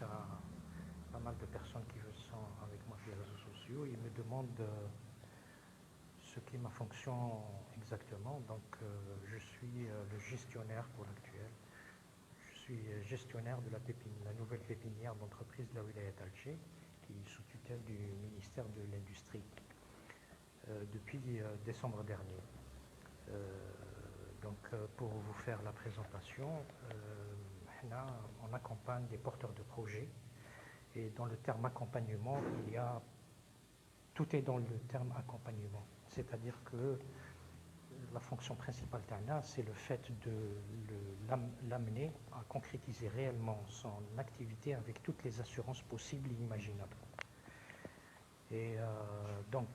à pas mal de personnes qui sont avec moi sur les réseaux sociaux. Ils me demandent ce qu'est ma fonction exactement. Donc, je suis le gestionnaire pour l'actuel. Je suis gestionnaire de la nouvelle pépinière d'entreprise de la Wilaya d'Alger, qui est sous tutelle du ministère de l'Industrie depuis décembre dernier. Donc, pour vous faire la présentation, on accompagne des porteurs de projets. Et dans le terme accompagnement, tout est dans le terme accompagnement. C'est-à-dire que la fonction principale d'ANA, c'est le fait de l'amener à concrétiser réellement son activité avec toutes les assurances possibles et imaginables. Et donc,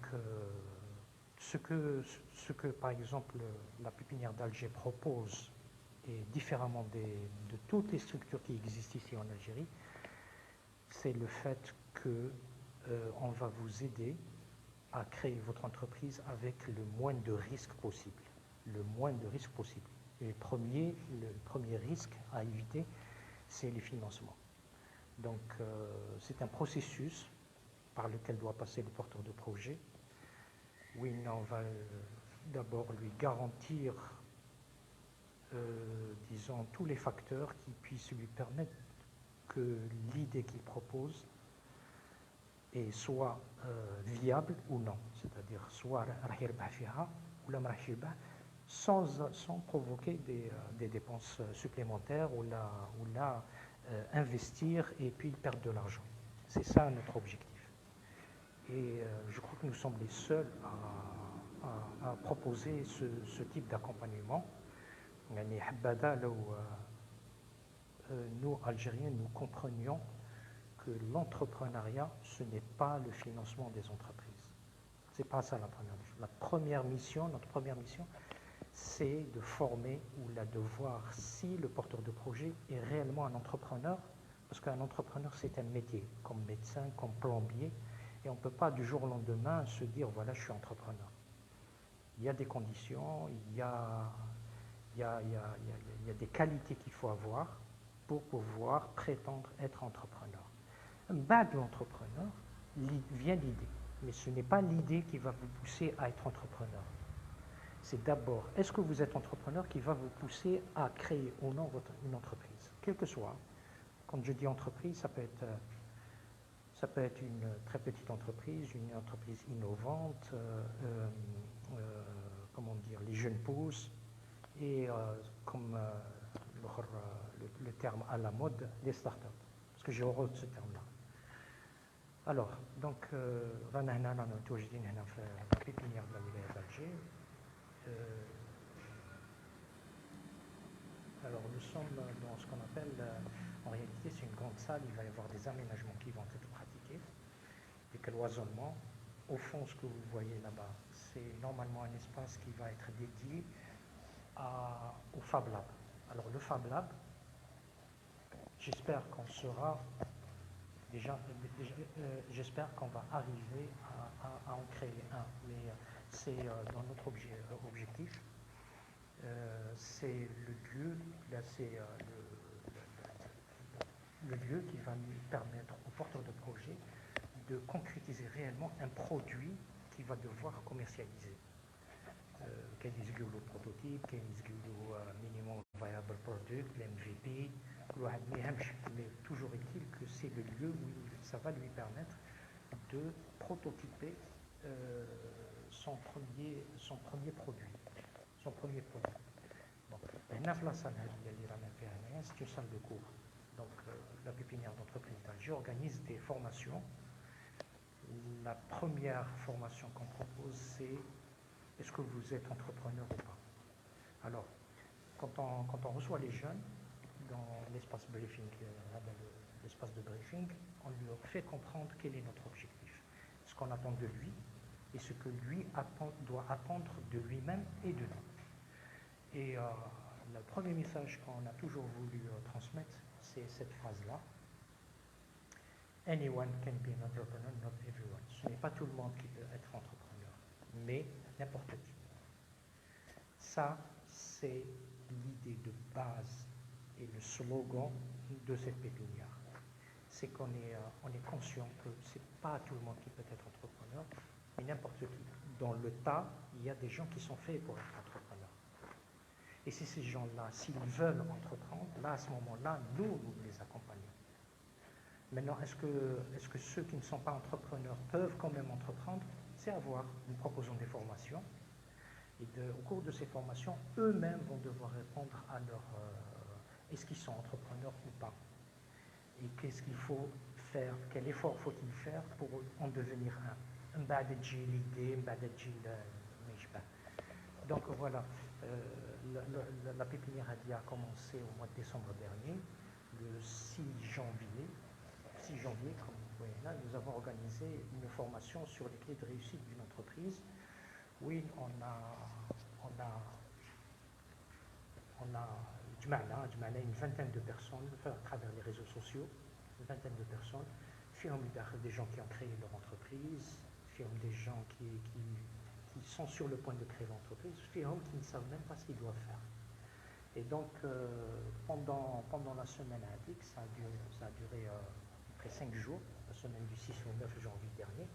ce que, par exemple, la pépinière d'Alger propose, et différemment de toutes les structures qui existent ici en Algérie, c'est le fait qu'on va vous aider à créer votre entreprise avec le moins de risques possible. Le moins de risques possible. Et le premier risque à éviter, c'est les financements. Donc, c'est un processus par lequel doit passer le porteur de projet. Oui, on va d'abord lui garantir, disons, tous les facteurs qui puissent lui permettre que l'idée qu'il propose est soit viable ou non, c'est-à-dire soit sans provoquer des dépenses supplémentaires ou investir et puis perdre de l'argent. C'est ça notre objectif. Et je crois que nous sommes les seuls à proposer ce type d'accompagnement. Nous, Algériens, nous comprenions que l'entrepreneuriat, ce n'est pas le financement des entreprises. Ce n'est pas ça la première mission. Notre première mission, c'est de former ou de voir si le porteur de projet est réellement un entrepreneur, parce qu'un entrepreneur, c'est un métier, comme médecin, comme plombier, et on ne peut pas du jour au lendemain se dire, voilà, je suis entrepreneur. Il y a des conditions, il y a des qualités qu'il faut avoir pour pouvoir prétendre être entrepreneur. Bas de l'entrepreneur vient l'idée, mais ce n'est pas l'idée qui va vous pousser à être entrepreneur. C'est d'abord, est-ce que vous êtes entrepreneur qui va vous pousser à créer ou non une entreprise, quelle que soit. Quand je dis entreprise, ça peut être une très petite entreprise, une entreprise innovante, comment dire, les jeunes pousses, et comme le terme à la mode, les startups, parce que j'ai horreur de ce terme-là. Alors, donc, رانا هنا متواجدين هنا في البيبينيير de la Wilaya d'Alger. Alors, nous sommes dans ce qu'on appelle, en réalité, c'est une grande salle, il va y avoir des aménagements qui vont être pratiqués, des cloisonnements. Au fond, ce que vous voyez là-bas, c'est normalement un espace qui va être dédié au Fab Lab. Alors, le Fab Lab, j'espère qu'on sera... j'espère qu'on va arriver à en créer un, mais c'est dans notre objectif. C'est le lieu, là c'est le lieu qui va nous permettre aux porteurs de projet de concrétiser réellement un produit qui va devoir commercialiser. Quel est le prototype, quel est le minimum viable product, l'MVP, mais toujours est-il que c'est le lieu où ça va lui permettre de prototyper son premier produit. Bon. La salle, c'est une salle de cours. Donc, la pépinière d'entreprise d'Alger organise des formations. La première formation qu'on propose, c'est est-ce que vous êtes entrepreneur ou pas? Alors, quand on reçoit les jeunes dans l'espace briefing, l'espace de briefing, on leur fait comprendre quel est notre objectif, ce qu'on attend de lui et ce que lui doit attendre de lui-même et de nous. Et le premier message qu'on a toujours voulu transmettre, c'est cette phrase-là. Anyone can be an entrepreneur, not everyone. Ce n'est pas tout le monde qui peut être entrepreneur, mais n'importe qui. Ça, c'est l'idée de base et le slogan de cette pépinière. c'est qu'on est, on est conscient que ce n'est pas tout le monde qui peut être entrepreneur, mais n'importe qui. Dans le tas, il y a des gens qui sont faits pour être entrepreneurs. Et c'est ces gens-là, s'ils veulent entreprendre, là, à ce moment-là, nous les accompagnons. Maintenant, est-ce que ceux qui ne sont pas entrepreneurs peuvent quand même entreprendre? C'est à voir. Nous proposons des formations. Et au cours de ces formations, eux-mêmes vont devoir répondre à leur est-ce qu'ils sont entrepreneurs ou pas? Et qu'est-ce qu'il faut faire? Quel effort faut-il faire pour en devenir un? L'idée, donc voilà, la pépinière a commencé au mois de décembre dernier, le 6 janvier, comme vous voyez là, nous avons organisé une formation sur les clés de réussite d'une entreprise. Oui, on a une vingtaine de personnes à travers les réseaux sociaux, une vingtaine de personnes, des gens qui ont créé leur entreprise, des gens qui sont sur le point de créer l'entreprise, qui ne savent même pas ce qu'ils doivent faire. Et donc, pendant la semaine indique, ça a duré à peu près 5 jours, la semaine du 6 au 9 janvier dernier.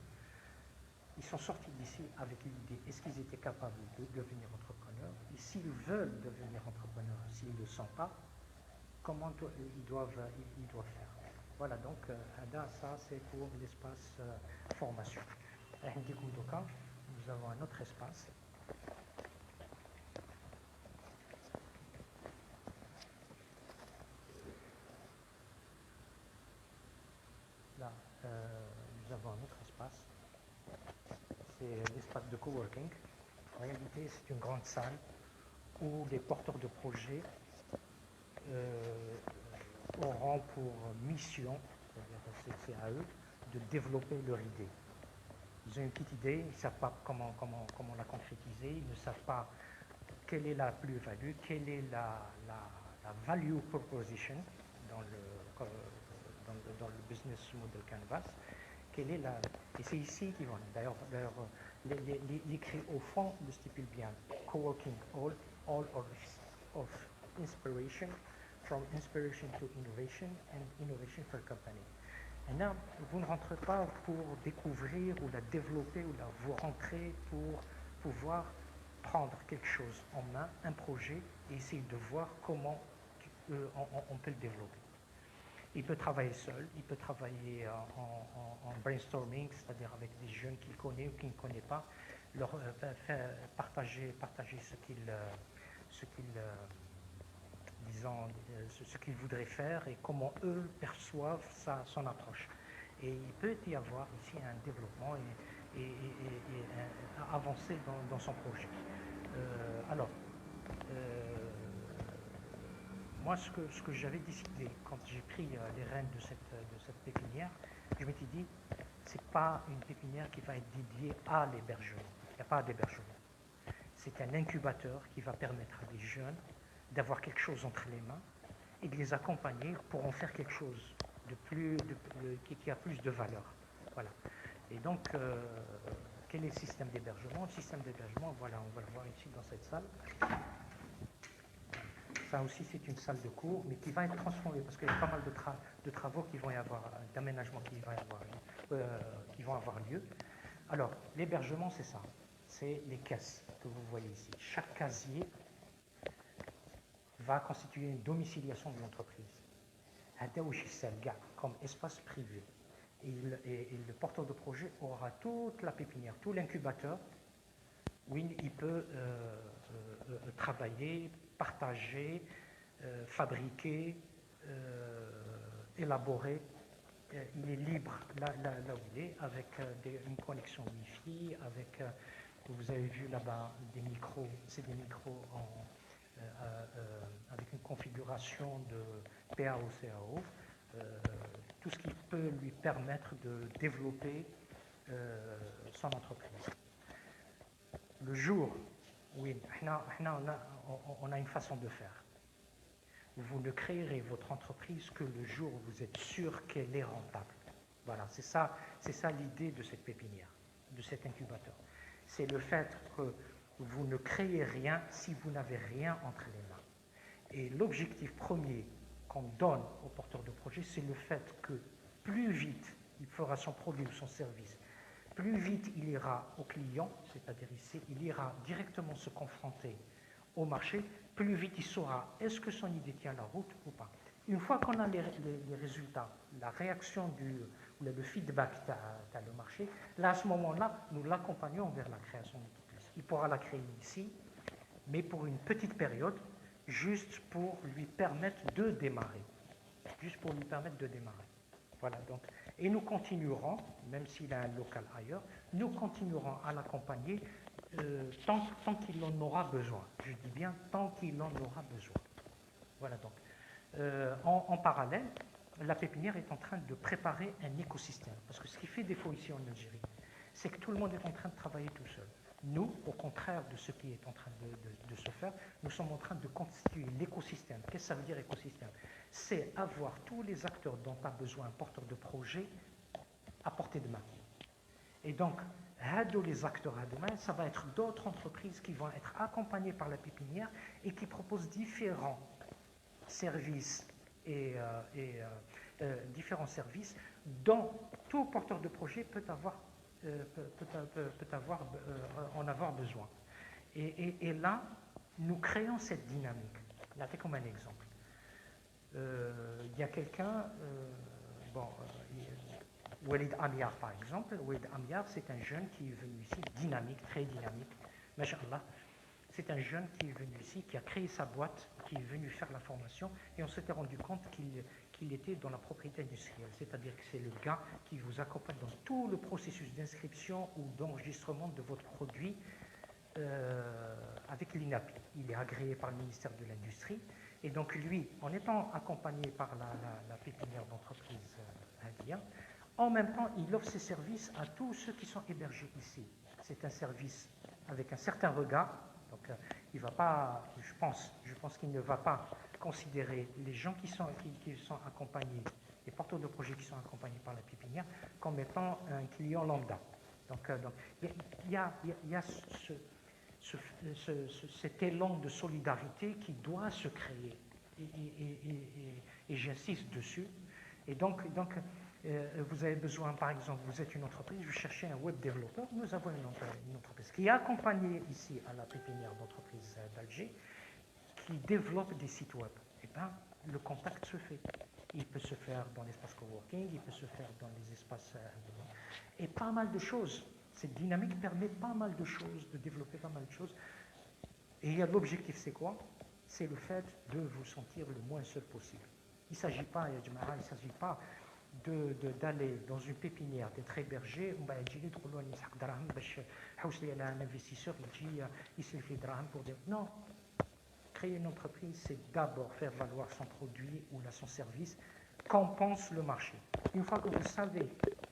Ils sont sortis d'ici avec l'idée, est-ce qu'ils étaient capables de devenir entrepreneurs? Et s'ils veulent devenir entrepreneurs, s'ils ne le sont pas, comment ils doivent faire? Voilà, donc, ça c'est pour l'espace formation. Nous avons un autre espace. Là, nous avons un autre espace. C'est l'espace de coworking. En réalité, c'est une grande salle où les porteurs de projets auront pour mission, c'est à eux, de développer leur idée. Ils ont une petite idée, ils ne savent pas comment la concrétiser, ils ne savent pas quelle est la plus-value, quelle est la value proposition dans le business model Canvas, et c'est ici qu'ils vont. D'ailleurs, l'écrit au fond le stipule bien, coworking all of inspiration, from inspiration to innovation and innovation for company. Et là, vous ne rentrez pas pour découvrir ou la développer vous rentrez pour pouvoir prendre quelque chose en main, un projet, et essayer de voir comment on peut le développer. Il peut travailler seul, il peut travailler en brainstorming, c'est-à-dire avec des jeunes qu'il connaît ou qu'il ne connaît pas, leur partager ce qu'ils voudraient faire et comment eux perçoivent son approche. Et il peut y avoir ici un développement et avancer dans son projet. Moi, ce que j'avais décidé quand j'ai pris les rênes de cette pépinière, je m'étais dit, c'est pas une pépinière qui va être dédiée à l'hébergement. Il n'y a pas d'hébergement. C'est un incubateur qui va permettre à des jeunes d'avoir quelque chose entre les mains et de les accompagner pour en faire quelque chose qui a plus de valeur. Voilà. Et donc, quel est le système d'hébergement? Le système d'hébergement, voilà, on va le voir ici dans cette salle. Ça aussi, c'est une salle de cours, mais qui va être transformée, parce qu'il y a pas mal de travaux qui vont y avoir, d'aménagements qui vont avoir lieu. Alors, l'hébergement, c'est ça. C'est les caisses que vous voyez ici. Chaque casier va constituer une domiciliation de l'entreprise. Comme espace privé. Et le porteur de projet aura toute la pépinière, tout l'incubateur, où il peut travailler, partager, fabriquer, élaborer. Il est libre là où il est, avec une connexion Wi-Fi, avec, vous avez vu là-bas, des micros, c'est des micros avec une configuration de PAO-CAO, tout ce qui peut lui permettre de développer son entreprise. Le jour, oui, on a une façon de faire. Vous ne créerez votre entreprise que le jour où vous êtes sûr qu'elle est rentable. Voilà, c'est ça l'idée de cette pépinière, de cet incubateur. C'est le fait que vous ne créez rien si vous n'avez rien entre les mains. Et l'objectif premier qu'on donne aux porteurs de projet, c'est le fait que plus vite il fera son produit ou son service, plus vite il ira au client, c'est-à-dire il ira directement se confronter au marché, plus vite il saura est-ce que son idée tient la route ou pas. Une fois qu'on a les résultats, la réaction le feedback dans le marché, là à ce moment-là, nous l'accompagnons vers la création d'entreprise. Il pourra la créer ici, mais pour une petite période, juste pour lui permettre de démarrer. Juste pour lui permettre de démarrer. Voilà, donc, et nous continuerons, même s'il a un local ailleurs, nous continuerons à l'accompagner tant qu'il en aura besoin. Je dis bien tant qu'il en aura besoin. Voilà donc. En parallèle, la pépinière est en train de préparer un écosystème. Parce que ce qui fait défaut ici en Algérie, c'est que tout le monde est en train de travailler tout seul. Nous, au contraire de ce qui est en train de se faire, nous sommes en train de constituer l'écosystème. Qu'est-ce que ça veut dire écosystème? C'est avoir tous les acteurs dont a besoin un porteur de projet à portée de main. Et donc, les acteurs à demain, ça va être d'autres entreprises qui vont être accompagnées par la pépinière et qui proposent différents services différents services dont tout porteur de projet peut en avoir besoin. Et là, nous créons cette dynamique. Là, c'est comme un exemple. Il y a quelqu'un, Walid Amiar par exemple. Walid Amiar, c'est un jeune qui est venu ici, dynamique, très dynamique. Masha'Allah. C'est un jeune qui est venu ici, qui a créé sa boîte, qui est venu faire la formation, et on s'était rendu compte qu'il était dans la propriété industrielle, c'est-à-dire que c'est le gars qui vous accompagne dans tout le processus d'inscription ou d'enregistrement de votre produit avec l'INAPI. Il est agréé par le ministère de l'Industrie, et donc lui, en étant accompagné par la pépinière d'entreprise Hadia, en même temps, il offre ses services à tous ceux qui sont hébergés ici. C'est un service avec un certain regard. Donc, il va pas, je pense qu'il ne va pas considérer les gens qui sont accompagnés, les porteurs de projets qui sont accompagnés par la pépinière, comme étant un client lambda. Donc il y a cet élan de solidarité qui doit se créer. Et j'insiste dessus. Et donc vous avez besoin, par exemple, vous êtes une entreprise, vous cherchez un web développeur, nous avons une entreprise qui est accompagnée ici à la pépinière d'entreprise d'Alger, qui développe des sites web. Et bien, le contact se fait. Il peut se faire dans l'espace coworking, il peut se faire dans les espaces... et pas mal de choses. Cette dynamique permet pas mal de choses, de développer pas mal de choses. Et l'objectif, c'est quoi? C'est le fait de vous sentir le moins seul possible. Il ne s'agit pas, il ne s'agit pas d'aller dans une pépinière, d'être hébergé, un investisseur il s'est fait pour dire non. Créer une entreprise, c'est d'abord faire valoir son produit ou son service qu'en pense le marché. Une fois que vous savez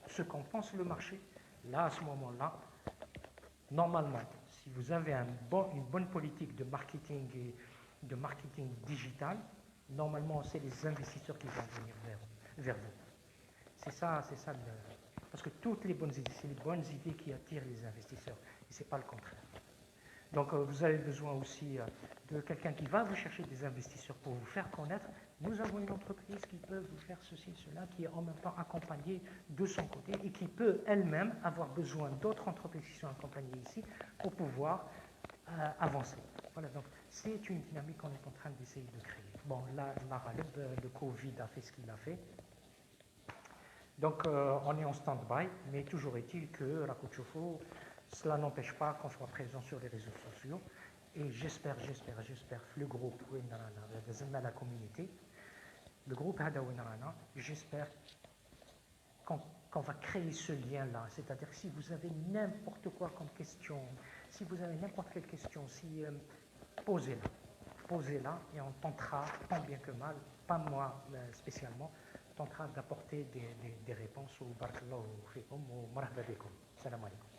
ce qu'en pense le marché, là, à ce moment-là, normalement, si vous avez une bonne politique de marketing digital, normalement, c'est les investisseurs qui vont venir vers vous. C'est ça parce que toutes les bonnes idées, c'est les bonnes idées qui attirent les investisseurs, et ce n'est pas le contraire. Donc, vous avez besoin aussi de quelqu'un qui va vous chercher des investisseurs pour vous faire connaître. Nous avons une entreprise qui peut vous faire ceci, cela, qui est en même temps accompagnée de son côté et qui peut elle-même avoir besoin d'autres entreprises qui sont accompagnées ici pour pouvoir avancer. Voilà, donc c'est une dynamique qu'on est en train d'essayer de créer. Bon, là, le Covid a fait ce qu'il a fait. Donc, on est en stand-by, mais toujours est-il que Rakuchofo, cela n'empêche pas qu'on soit présent sur les réseaux sociaux. Et j'espère le groupe la communauté, le groupe Hada Winarana, j'espère qu'on va créer ce lien-là. C'est-à-dire que si vous avez n'importe quoi comme question, si vous avez n'importe quelle question, posez-la et on tentera, tant bien que mal, pas moi spécialement, tentera d'apporter des réponses au Barakallahu fikum ou marhaba bikum. Salam alaikum.